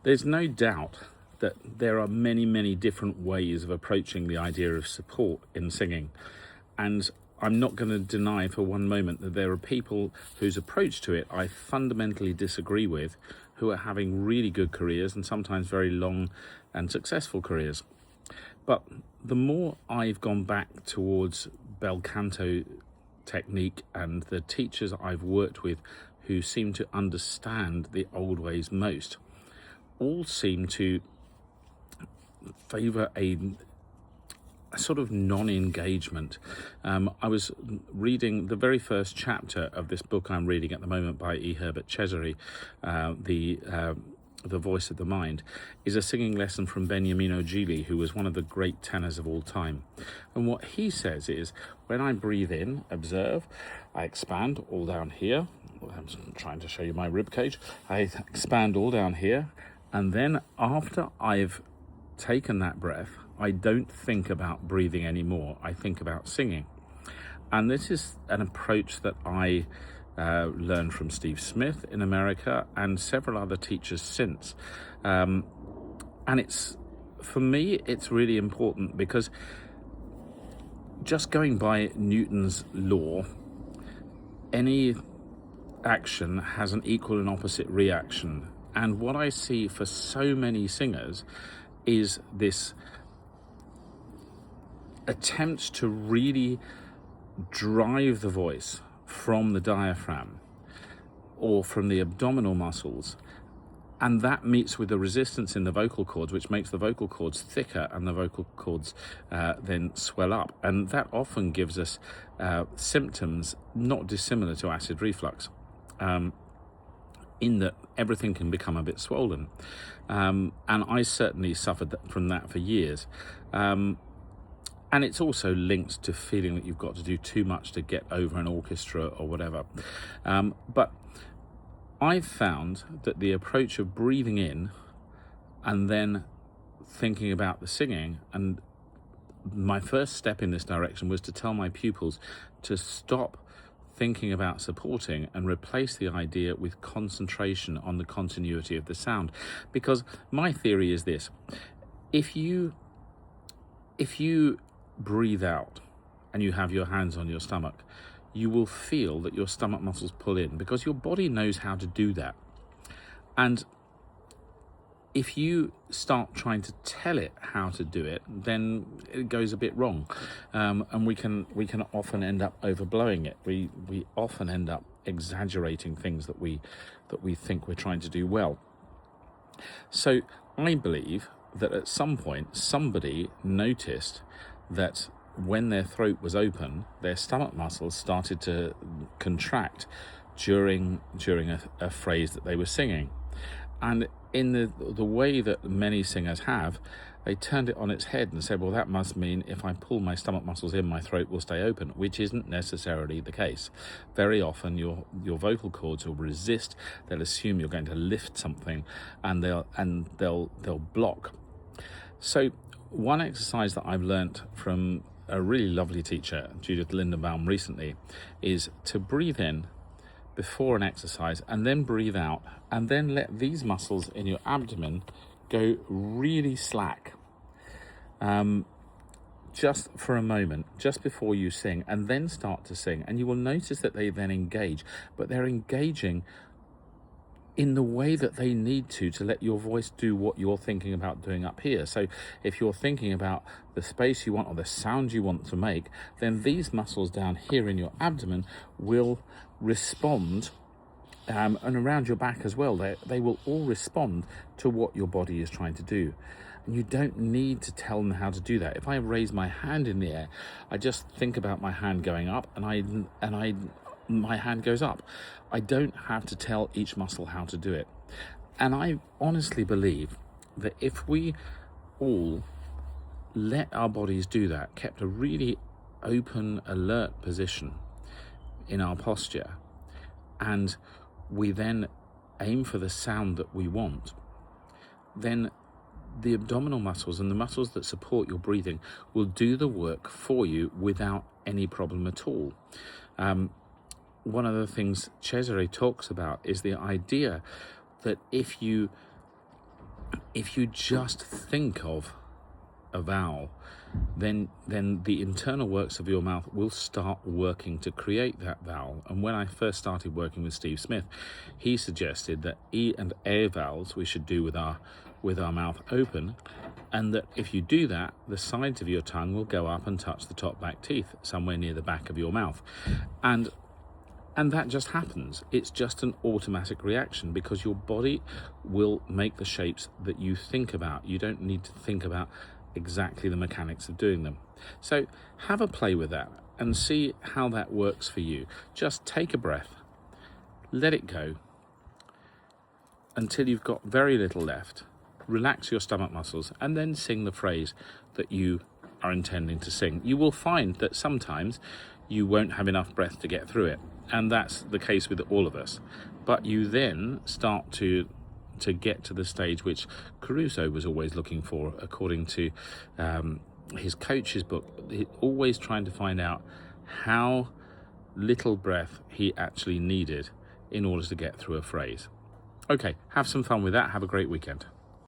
There's no doubt that there are many, many different ways of approaching the idea of support in singing. And I'm not going to deny for one moment that there are people whose approach to it I fundamentally disagree with, who are having really good careers and sometimes very long and successful careers. But the more I've gone back towards bel canto technique and the teachers I've worked with who seem to understand the old ways most, all seem to favour a sort of non-engagement. I was reading the very first chapter of this book I'm reading at the moment by E. Herbert Cesare, The Voice of the Mind, is a singing lesson from Beniamino Gigli, who was one of the great tenors of all time. And what he says is, when I breathe in, observe, I expand all down here. I'm trying to show you my rib cage. I expand all down here, and then after I've taken that breath, I don't think about breathing anymore. I think about singing. And this is an approach that I learned from Steve Smith in America and several other teachers since. And it's, for me, it's really important because just going by Newton's law, any action has an equal and opposite reaction. And what I see for so many singers is this attempt to really drive the voice from the diaphragm or from the abdominal muscles, and that meets with the resistance in the vocal cords, which makes the vocal cords thicker and the vocal cords then swell up, and that often gives us symptoms not dissimilar to acid reflux, in that everything can become a bit swollen, and I certainly suffered from that for years. And it's also linked to feeling that you've got to do too much to get over an orchestra or whatever. But I've found that the approach of breathing in and then thinking about the singing, and my first step in this direction was to tell my pupils to stop thinking about supporting and replace the idea with concentration on the continuity of the sound. Because my theory is this: if you breathe out and you have your hands on your stomach, you will feel that your stomach muscles pull in because your body knows how to do that. And if you start trying to tell it how to do it, then it goes a bit wrong, and we can often end up overblowing it. We often end up exaggerating things that we think we're trying to do well. So I believe that at some point somebody noticed that when their throat was open, their stomach muscles started to contract during a phrase that they were singing. And in the way that many singers have, they turned it on its head and said, well, that must mean if I pull my stomach muscles in, my throat will stay open, which isn't necessarily the case. Very often your vocal cords will resist. They'll assume you're going to lift something, and they'll block. So one exercise that I've learnt from a really lovely teacher, Judith Lindenbaum, recently, is to breathe in before an exercise and then breathe out, and then let these muscles in your abdomen go really slack, just for a moment, just before you sing, and then start to sing. And you will notice that they then engage, but they're engaging in the way that they need to let your voice do what you're thinking about doing up here. So if you're thinking about the space you want or the sound you want to make, then these muscles down here in your abdomen will respond, and around your back as well. They will all respond to what your body is trying to do. And you don't need to tell them how to do that. If I raise my hand in the air, I just think about my hand going up, and my hand goes up. I don't have to tell each muscle how to do it. And I honestly believe that if we all let our bodies do that, kept a really open, alert position in our posture, and we then aim for the sound that we want, then the abdominal muscles and the muscles that support your breathing will do the work for you without any problem at all. One of the things Cesare talks about is the idea that if you if you just think of a vowel, then the internal works of your mouth will start working to create that vowel. And when I first started working with Steve Smith, he suggested that E and A vowels we should do with our mouth open, and that if you do that, the sides of your tongue will go up and touch the top back teeth somewhere near the back of your mouth. And that just happens. It's just an automatic reaction because your body will make the shapes that you think about. You don't need to think about exactly the mechanics of doing them. So have a play with that and see how that works for you. Just take a breath, let it go until you've got very little left. Relax your stomach muscles and then sing the phrase that you are intending to sing. You will find that sometimes you won't have enough breath to get through it, and that's the case with all of us. But you then start to get to the stage which Caruso was always looking for, according to his coach's book, always trying to find out how little breath he actually needed in order to get through a phrase. Okay, have some fun with that. Have a great weekend.